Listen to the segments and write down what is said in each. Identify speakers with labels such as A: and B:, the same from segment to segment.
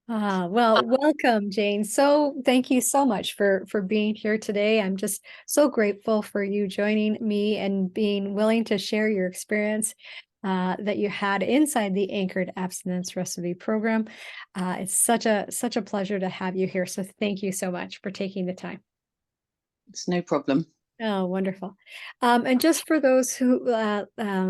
A: Well, welcome, Jane. So thank you so much for being here today. I'm just so grateful for you joining me and being willing to share your experience that you had inside the Anchored Abstinence Recipe Program. It's such a pleasure to have you here. So thank you so much for taking the time.
B: It's no problem.
A: Oh, wonderful. And just for those who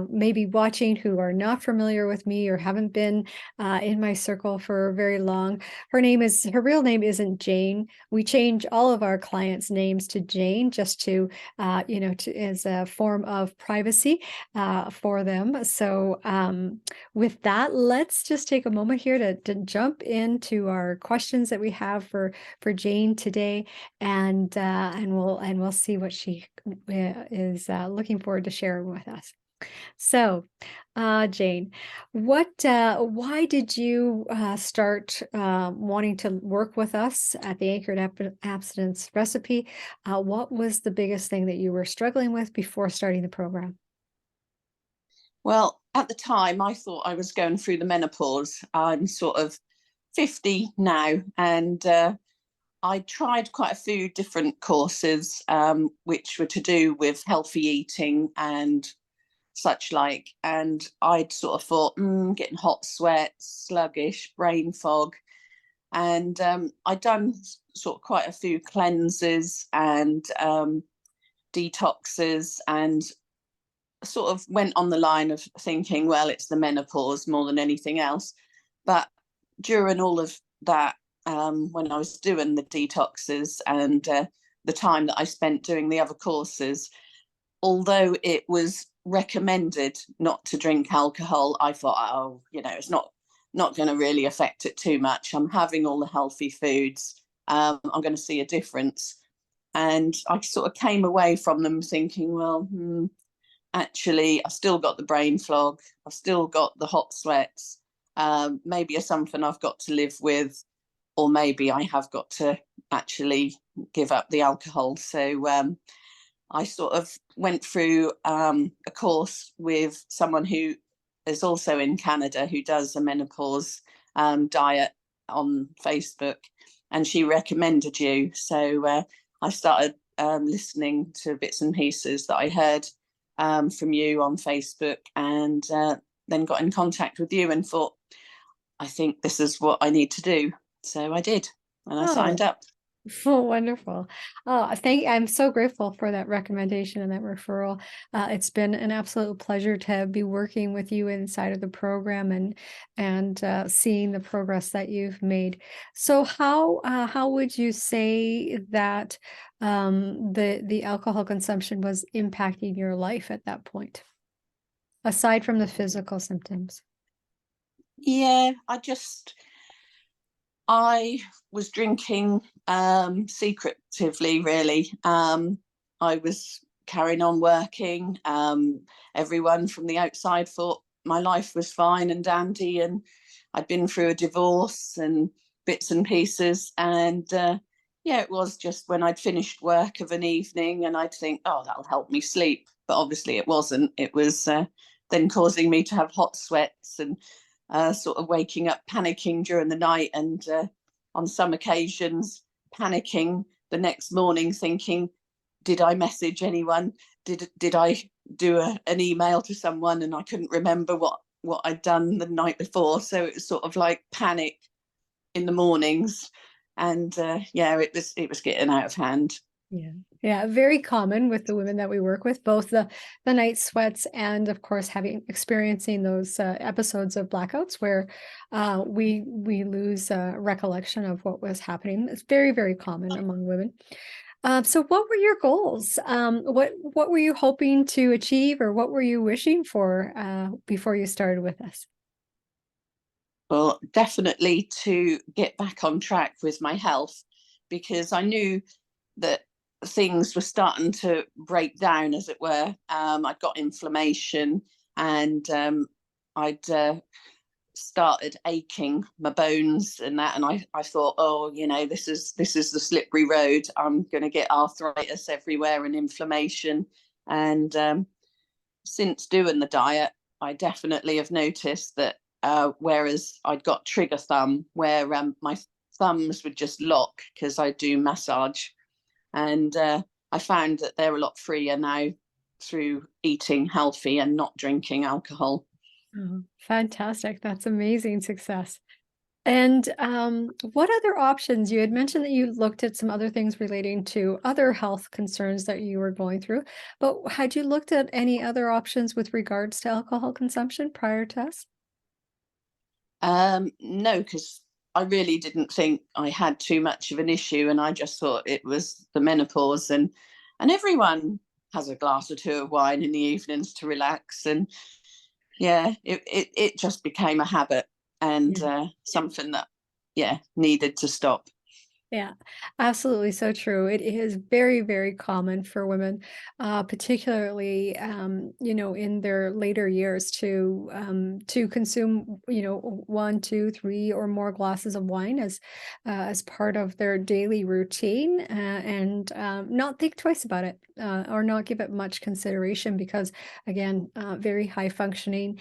A: may be watching who are not familiar with me or haven't been in my circle for very long, her real name isn't Jane. We change all of our clients' names to Jane just to, as a form of privacy for them. So, with that, let's just take a moment here to jump into our questions that we have for Jane today, and we'll see what she is looking forward to sharing with us. So, Jane, why did you start wanting to work with us at the Anchored Abstinence Recipe? What was the biggest thing that you were struggling with before starting the program?
B: Well, at the time, I thought I was going through the menopause. I'm sort of 50 now, and I tried quite a few different courses, which were to do with healthy eating and such like. And I'd sort of thought, getting hot sweats, sluggish, brain fog. And I'd done sort of quite a few cleanses and detoxes, and sort of went on the line of thinking, well, it's the menopause more than anything else. But during all of that, when I was doing the detoxes and the time that I spent doing the other courses, although it was recommended not to drink alcohol, I thought, oh, it's not going to really affect it too much. I'm having all the healthy foods. I'm going to see a difference. And I sort of came away from them thinking, well, actually, I've still got the brain fog. I've still got the hot sweats. Maybe it's something I've got to live with, or maybe I have got to actually give up the alcohol. So I sort of went through a course with someone who is also in Canada who does a menopause diet on Facebook, and she recommended you. So I started listening to bits and pieces that I heard from you on Facebook, and then got in contact with you and thought, I think this is what I need to do. So I did, and I signed
A: Oh,
B: up.
A: oh, wonderful. I'm so grateful for that recommendation and that referral. It's been an absolute pleasure to be working with you inside of the program and seeing the progress that you've made. So how would you say that the alcohol consumption was impacting your life at that point, aside from the physical symptoms?
B: Yeah, I was drinking secretively, really. I was carrying on working. Everyone from the outside thought my life was fine and dandy, and I'd been through a divorce and bits and pieces. And yeah, it was just when I'd finished work of an evening and I'd think, oh, that'll help me sleep. But obviously it wasn't. It was then causing me to have hot sweats and sort of waking up panicking during the night, and on some occasions panicking the next morning thinking, did I message anyone? Did I do an email to someone and I couldn't remember what I'd done the night before? So it was sort of like panic in the mornings, and yeah, it was getting out of hand.
A: Yeah. Yeah, very common with the women that we work with, both the night sweats and of course having experiencing those episodes of blackouts where we lose recollection of what was happening. It's very, very common among women. So what were your goals? What were you hoping to achieve, or what were you wishing for before you started with us?
B: Well, definitely to get back on track with my health, because I knew that things were starting to break down, as it were. I'd got inflammation, and I'd started aching my bones and that, and I thought, oh, this is the slippery road. I'm going to get arthritis everywhere and inflammation. And since doing the diet, I definitely have noticed that whereas I'd got trigger thumb, where my thumbs would just lock because I do massage. And I found that they're a lot freer now through eating healthy and not drinking alcohol.
A: Oh, fantastic. That's amazing success. And what other options? You had mentioned that you looked at some other things relating to other health concerns that you were going through, but had you looked at any other options with regards to alcohol consumption prior to us?
B: No, because I really didn't think I had too much of an issue, and I just thought it was the menopause, and everyone has a glass or two of wine in the evenings to relax, and yeah, it just became a habit, and something that needed to stop.
A: Yeah, absolutely so true. It is very, very common for women, particularly in their later years to consume, one, two, three, or more glasses of wine as part of their daily routine, and not think twice about it, or not give it much consideration because, again, very high functioning,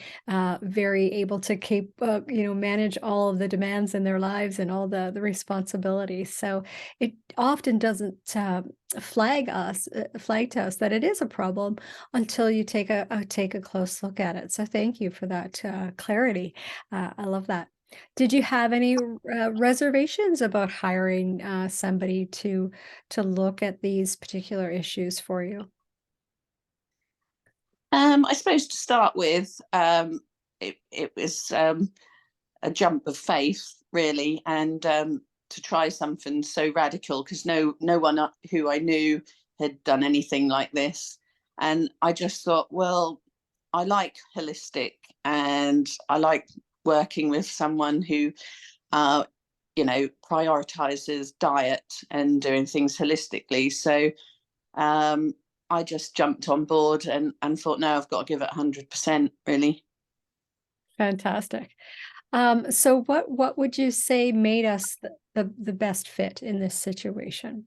A: very able to keep, manage all of the demands in their lives and all the responsibilities. So it often doesn't flag to us that it is a problem until you take a close look at it. So thank you for that clarity. I love that. Did you have any reservations about hiring somebody to look at these particular issues for you?
B: I suppose to start with, it was a jump of faith, really, and to try something so radical, because no one who I knew had done anything like this, and I just thought, well, I like holistic, and I like working with someone who, uh, prioritizes diet and doing things holistically. So um, I just jumped on board and thought, no, I've got to give it 100%, really.
A: Fantastic. So what would you say made us the best fit in this situation?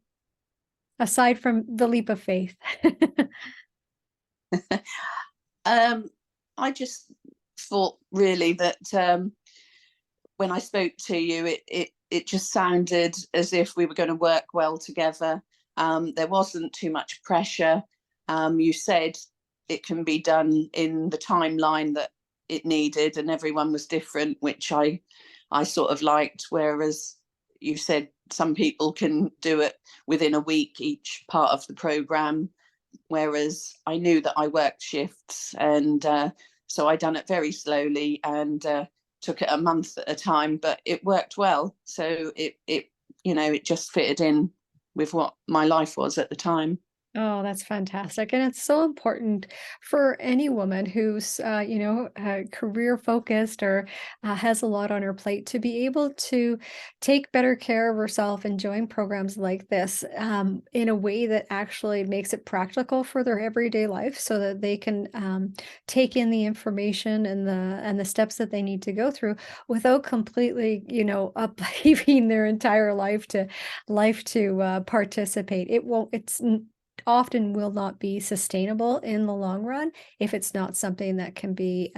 A: Aside from the leap of faith.
B: um, I just thought really that when I spoke to you, it just sounded as if we were going to work well together. There wasn't too much pressure. You said it can be done in the timeline that it needed, and everyone was different, which I sort of liked. Whereas you said some people can do it within a week, each part of the program, whereas I knew that I worked shifts, and so I done it very slowly, and took it a month at a time, but it worked well. So it just fitted in with what my life was at the time.
A: Oh, that's fantastic. And it's so important for any woman who's, career focused or has a lot on her plate to be able to take better care of herself and join programs like this in a way that actually makes it practical for their everyday life so that they can take in the information and the steps that they need to go through without completely, upheaving their entire life to participate. It won't, often will not be sustainable in the long run if it's not something that can be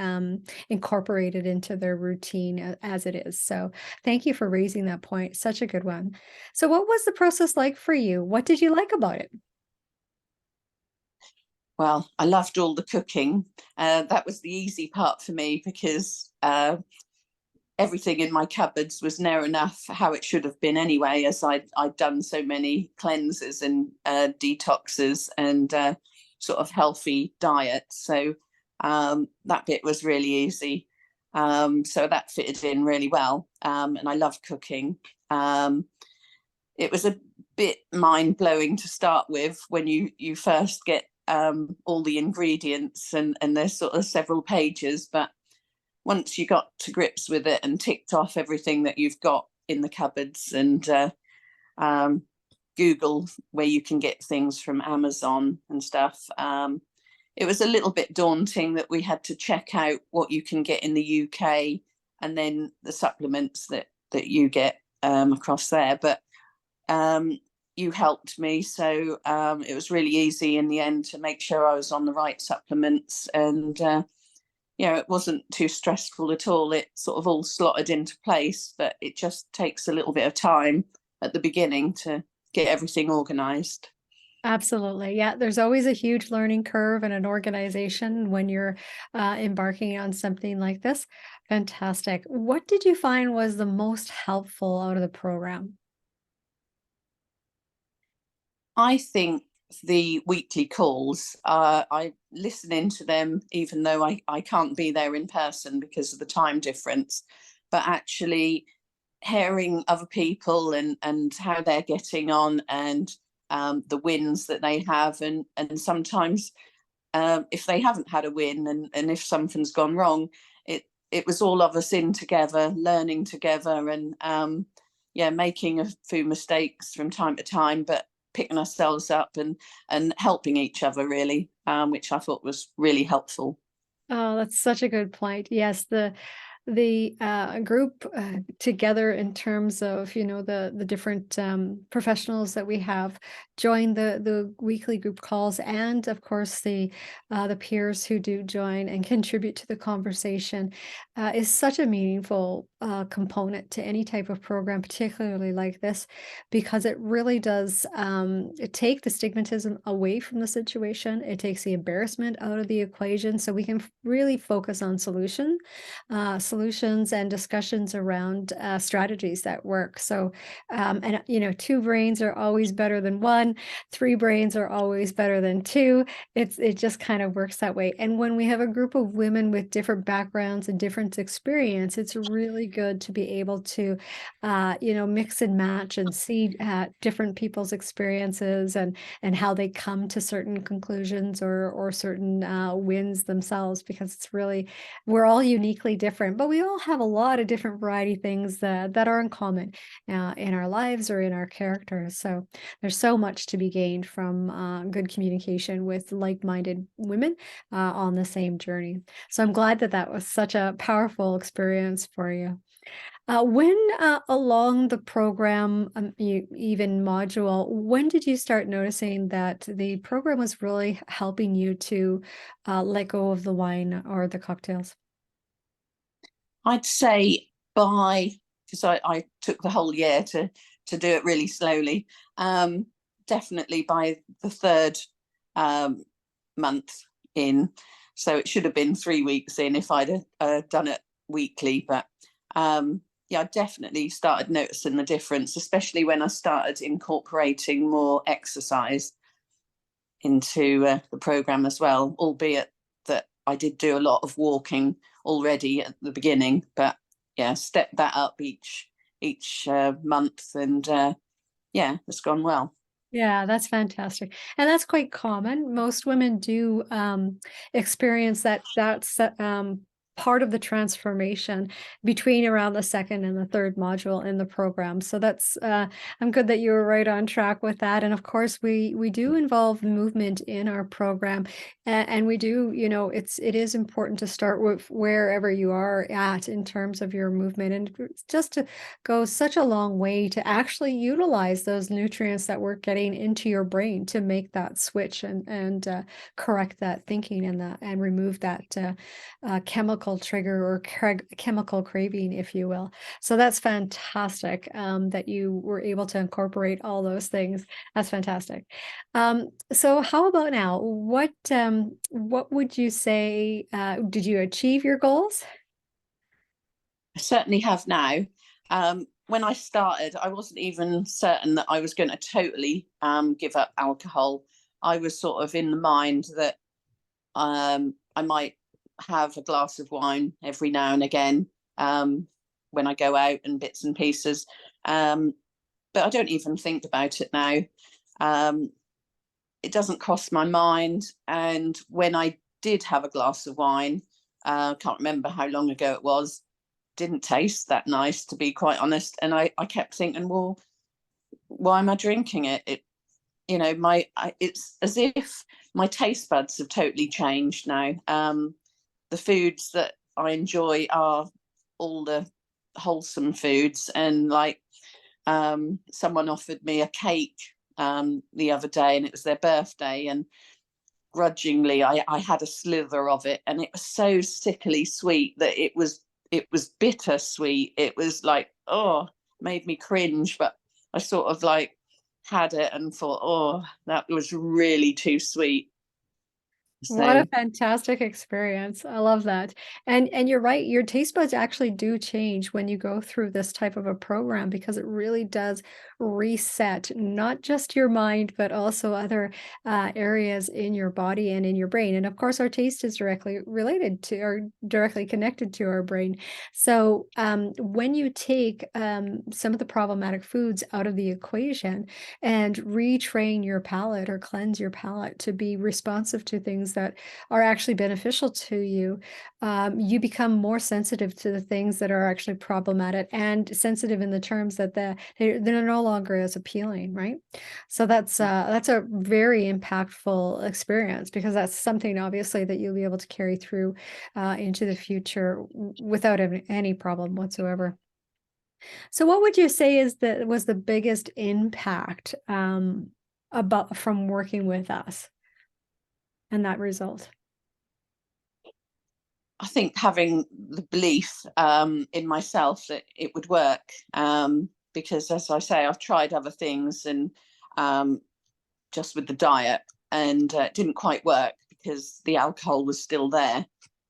A: incorporated into their routine as it is. So, thank you for raising that point. Such a good one. So, what was the process like for you? What did you like about it?
B: Well, I loved all the cooking. That was the easy part for me, because everything in my cupboards was near enough how it should have been anyway, as I'd done so many cleanses and detoxes and sort of healthy diets. So that bit was really easy. So that fitted in really well. And I love cooking. It was a bit mind blowing to start with when you first get all the ingredients, and there's sort of several pages, but once you got to grips with it and ticked off everything that you've got in the cupboards, and um, Google where you can get things from Amazon and stuff, it was a little bit daunting that we had to check out what you can get in the UK and then the supplements that you get across there. But you helped me, so it was really easy in the end to make sure I was on the right supplements, and it wasn't too stressful at all. It sort of all slotted into place, but it just takes a little bit of time at the beginning to get everything organized.
A: Absolutely. Yeah, there's always a huge learning curve in an organization when you're embarking on something like this. Fantastic. What did you find was the most helpful out of the program?
B: I think the weekly calls, I listen into them, even though I can't be there in person because of the time difference, but actually hearing other people and how they're getting on, and the wins that they have, and sometimes if they haven't had a win, and if something's gone wrong, it was all of us in together, learning together, and yeah, making a few mistakes from time to time, but picking ourselves up and helping each other really, which I thought was really helpful.
A: Oh, that's such a good point. Yes, the group together in terms of the different professionals that we have join the weekly group calls, and of course the peers who do join and contribute to the conversation is such a meaningful component to any type of program, particularly like this, because it really does take the stigmatism away from the situation. It takes the embarrassment out of the equation, so we can really focus on solutions and discussions around strategies that work. So, and two brains are always better than one. Three brains are always better than two. It just kind of works that way. And when we have a group of women with different backgrounds and different experience, it's really good to be able to, mix and match and see different people's experiences and how they come to certain conclusions or certain wins themselves, because it's really we're all uniquely different, but we all have a lot of different variety things that are in common in our lives or in our characters. So there's so much to be gained from good communication with like-minded women on the same journey. So I'm glad that that was such a powerful experience for you. When along the program, even module, when did you start noticing that the program was really helping you to let go of the wine or the cocktails?
B: I'd say by, because I took the whole year to do it really slowly. Um, Definitely by the third um, month in. So it should have been 3 weeks in if I'd done it weekly. But yeah, I definitely started noticing the difference, especially when I started incorporating more exercise into the program as well, albeit that I did do a lot of walking already at the beginning, but yeah, step that up each month, and yeah, it's gone well.
A: Yeah, that's fantastic, and that's quite common. Most women do, experience that part of the transformation between around the 2nd and the 3rd module in the program, so that's, I'm good that you were right on track with that, and of course, we do involve movement in our program, and we do it is important to start with wherever you are at in terms of your movement, and it's just to goes such a long way to actually utilize those nutrients that we're getting into your brain to make that switch and correct that thinking and remove that chemical trigger or chemical craving, if you will. So that's fantastic that you were able to incorporate all those things. That's fantastic. So how about now? What would you say? Did you achieve your goals?
B: I certainly have now. When I started, I wasn't even certain that I was going to totally give up alcohol. I was sort of in the mind that I might have a glass of wine every now and again when I go out and bits and pieces. Um, but I don't even think about it now. Um, it doesn't cross my mind. And when I did have a glass of wine, can't remember how long ago it was, didn't taste that nice, to be quite honest. And I kept thinking, well, why am I drinking it? It's as if my taste buds have totally changed now. The foods that I enjoy are all the wholesome foods, and like someone offered me a cake the other day, and it was their birthday, and grudgingly, I had a slither of it, and it was so sickly sweet that it was bitter sweet. It was like, oh, made me cringe. But I sort of like had it and thought, oh, that was really too sweet.
A: What a
B: So
A: fantastic experience. I love that. And you're right, your taste buds actually do change when you go through this type of a program because it really does reset not just your mind, but also other areas in your body and in your brain. And of course, our taste is directly related to or directly connected to our brain. So when you take some of the problematic foods out of the equation and retrain your palate or cleanse your palate to be responsive to things that are actually beneficial to you, you become more sensitive to the things that are actually problematic and sensitive in the terms that they're no longer as appealing, right? So that's a very impactful experience because that's something obviously that you'll be able to carry through into the future without any problem whatsoever. So what would you say is the was the biggest impact, about from working with us and that result?
B: I think having the belief in myself that it would work, because, as I say, I've tried other things and um, just with the diet, and it didn't quite work because the alcohol was still there.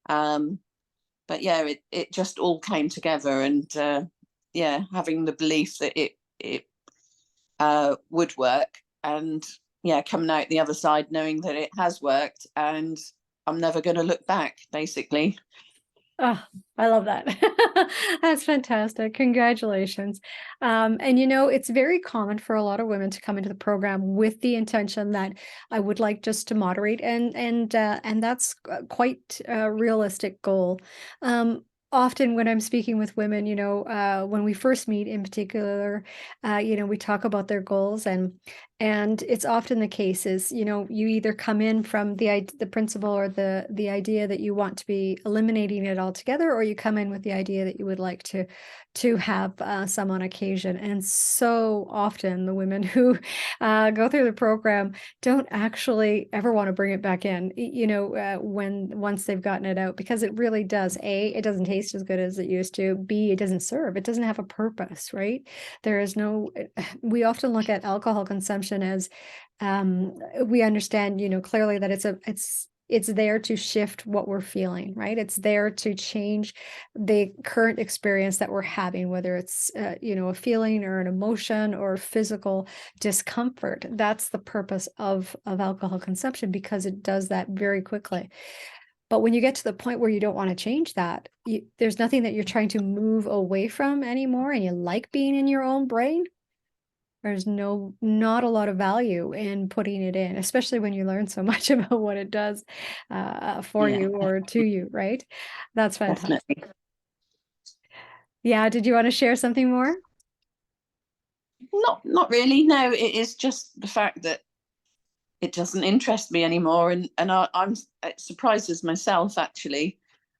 B: Um, but yeah, it just all came together, and yeah, having the belief that it would work, and yeah, coming out the other side knowing that it has worked, and I'm never going to look back, basically.
A: Oh, I love that. That's fantastic. Congratulations. And it's very common for a lot of women to come into the program with the intention that I would like just to moderate, and that's quite a realistic goal. Often when I'm speaking with women, when we first meet in particular, we talk about their goals and it's often the case is, you either come in from the principle or the idea that you want to be eliminating it altogether, or you come in with the idea that you would like to have some on occasion. And so often the women who go through the program don't actually ever want to bring it back in, when once they've gotten it out, because it really does. A, it doesn't taste as good as it used to. B, it doesn't serve. It doesn't have a purpose, right? There is no. We often look at alcohol consumption as we understand, clearly that it's there to shift what we're feeling, right? It's there to change the current experience that we're having, whether it's a feeling or an emotion or physical discomfort. That's the purpose of alcohol consumption because it does that very quickly. But when you get to the point where you don't want to change that, there's nothing that you're trying to move away from anymore, and you like being in your own brain. There's not a lot of value in putting it in, especially when you learn so much about what it does for
B: Yeah,
A: you or to you, right? That's fantastic.
B: definitely.
A: Yeah, did you want to share something more?
B: Not really. No, it is just the fact that it doesn't interest me anymore, and I'm it surprises myself actually,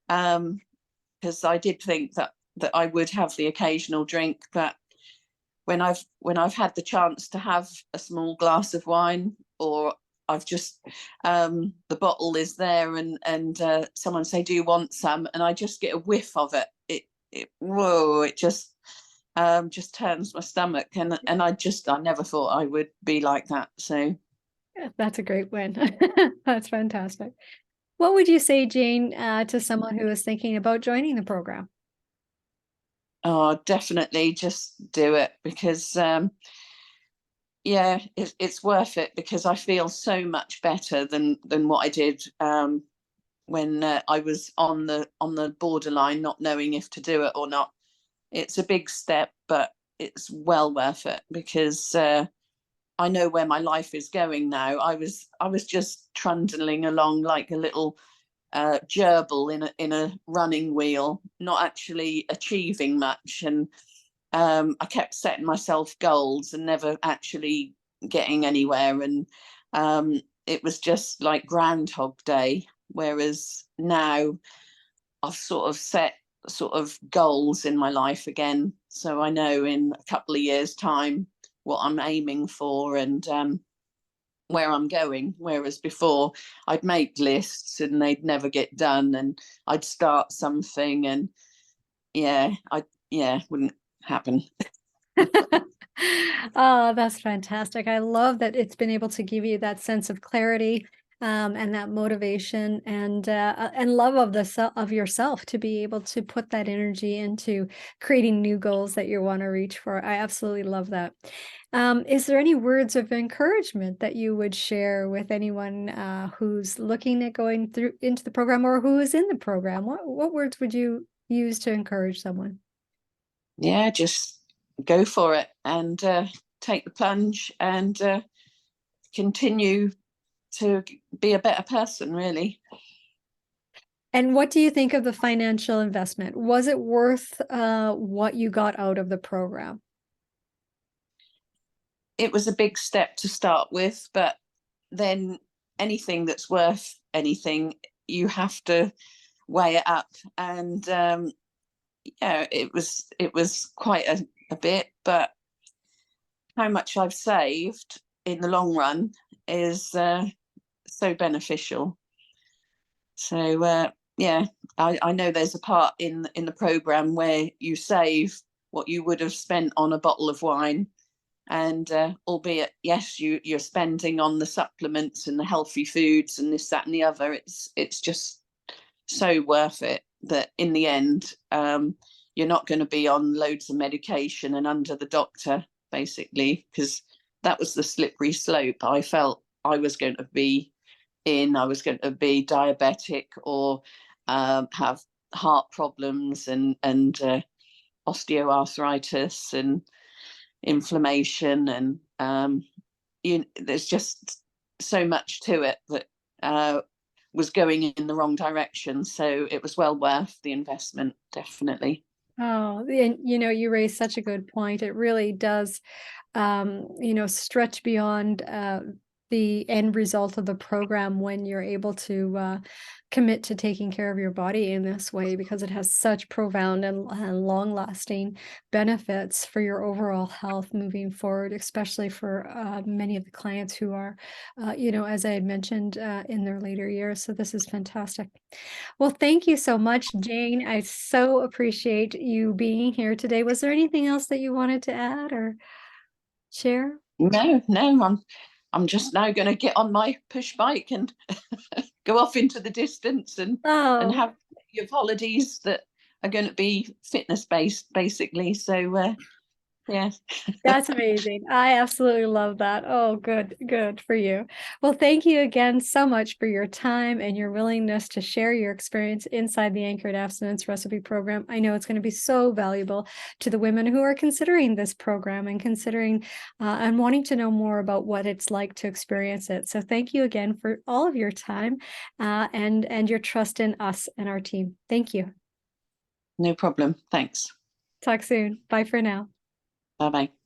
B: because I did think that I would have the occasional drink, but when I've had the chance to have a small glass of wine, or I've just the bottle is there, and someone say, "Do you want some?" and I just get a whiff of it. It just turns my stomach, and I never thought I would be like that. So
A: Yeah, that's a great win. That's fantastic. What would you say, Jane, to someone who is thinking about joining the program?
B: oh, definitely just do it, because yeah, it's worth it, because I feel so much better than what I did when I was on the borderline, not knowing if to do it or not. It's a big step, but it's well worth it, because I know where my life is going now. I was just trundling along like a little gerbil in a running wheel, not actually achieving much, and I kept setting myself goals and never actually getting anywhere. And it was just like Groundhog Day. Whereas now I've sort of set sort of goals in my life again. So I know in a couple of years' time what I'm aiming for. And where I'm going. Whereas before I'd make lists and they'd never get done, and I'd start something and wouldn't happen.
A: Oh, that's fantastic. I love that it's been able to give you that sense of clarity, and that motivation and love of of yourself to be able to put that energy into creating new goals that you want to reach for. I absolutely love that. Is there any words of encouragement that you would share with anyone who's looking at going through into the program or who is in the program? What words would you use to encourage someone?
B: Yeah, just go for it and take the plunge and continue to be a better person, really.
A: And what do you think of the financial investment? Was it worth what you got out of the program?
B: It was a big step to start with, but then anything that's worth anything, you have to weigh it up. And it was quite a bit, but how much I've saved in the long run is so beneficial. So I know there's a part in the program where you save what you would have spent on a bottle of wine, and albeit yes, you're spending on the supplements and the healthy foods and this, that, and the other. It's just so worth it that in the end, you're not going to be on loads of medication and under the doctor, basically, because that was the slippery slope. I felt I was going to be I was going to be diabetic or have heart problems and osteoarthritis and inflammation, and there's just so much to it that was going in the wrong direction. So it was well worth the investment, definitely.
A: Oh, and you raised such a good point. It really does stretch beyond the end result of the program when you're able to commit to taking care of your body in this way because it has such profound and long-lasting benefits for your overall health moving forward, especially for many of the clients who are, as I had mentioned, in their later years. So this is fantastic. Well, thank you so much, Jane. I so appreciate you being here today. Was there anything else that you wanted to add or share?
B: No, I'm just now going to get on my push bike and go off into the distance and
A: Oh,
B: have your holidays that are going to be fitness based, basically. So yeah.
A: that's amazing. I absolutely love that. Oh, good, good for you. Well, thank you again so much for your time and your willingness to share your experience inside the Anchored Abstinence Recipe Program. I know it's going to be so valuable to the women who are considering this program and considering and wanting to know more about what it's like to experience it. So thank you again for all of your time and your trust in us and our team. Thank you.
B: No problem. Thanks.
A: Talk soon. Bye for now.
B: Bye bye.